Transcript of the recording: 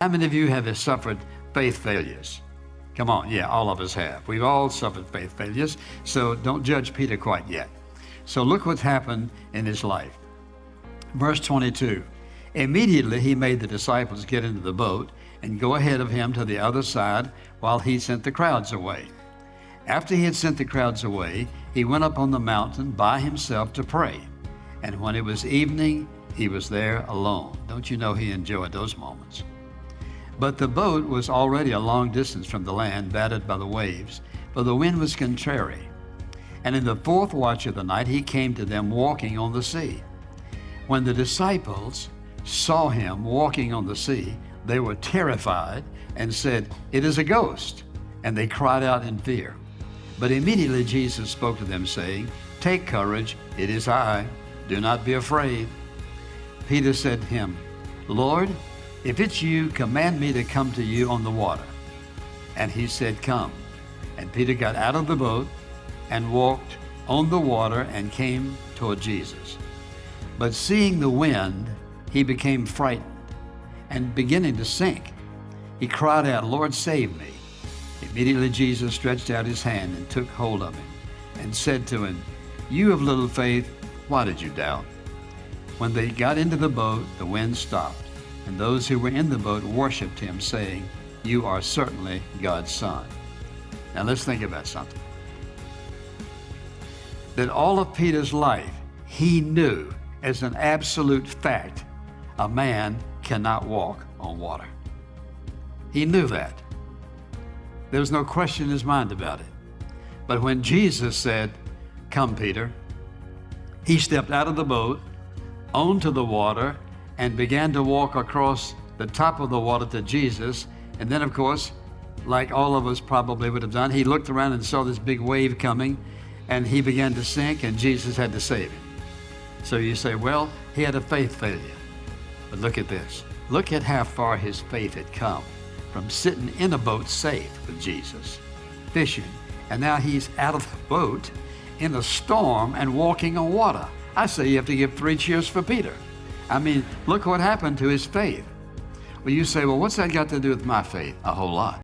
How many of you have suffered faith failures? Come on, yeah, all of us have. We've all suffered faith failures, so don't judge Peter quite yet. So look what's happened in his life. Verse 22, immediately he made the disciples get into the boat and go ahead of him to the other side while he sent the crowds away. After he had sent the crowds away, he went up on the mountain by himself to pray. And when it was evening, he was there alone. Don't you know he enjoyed those moments? But the boat was already a long distance from the land, battered by the waves, for the wind was contrary. And in the fourth watch of the night, he came to them walking on the sea. When the disciples saw him walking on the sea, they were terrified and said, "It is a ghost," and they cried out in fear. But immediately Jesus spoke to them, saying, "Take courage, it is I. Do not be afraid." Peter said to him, "Lord, if it's you, command me to come to you on the water." And he said, "Come." And Peter got out of the boat and walked on the water and came toward Jesus. But seeing the wind, he became frightened and beginning to sink. He cried out, "Lord, save me." Immediately Jesus stretched out his hand and took hold of him and said to him, "You of little faith, why did you doubt?" When they got into the boat, the wind stopped, and those who were in the boat worshiped him, saying, "You are certainly God's Son." Now let's think about something. That all of Peter's life, he knew as an absolute fact, a man cannot walk on water. He knew that. There was no question in his mind about it. But when Jesus said, "Come, Peter," he stepped out of the boat, onto the water, and began to walk across the top of the water to Jesus. And then, of course, like all of us probably would have done, he looked around and saw this big wave coming, and he began to sink, and Jesus had to save him. So you say, well, he had a faith failure. But look at this. Look at how far his faith had come from sitting in a boat safe with Jesus, fishing, and now he's out of the boat in a storm and walking on water. I say you have to give 3 cheers for Peter. I mean, look what happened to his faith. Well, you say, well, what's that got to do with my faith? A whole lot.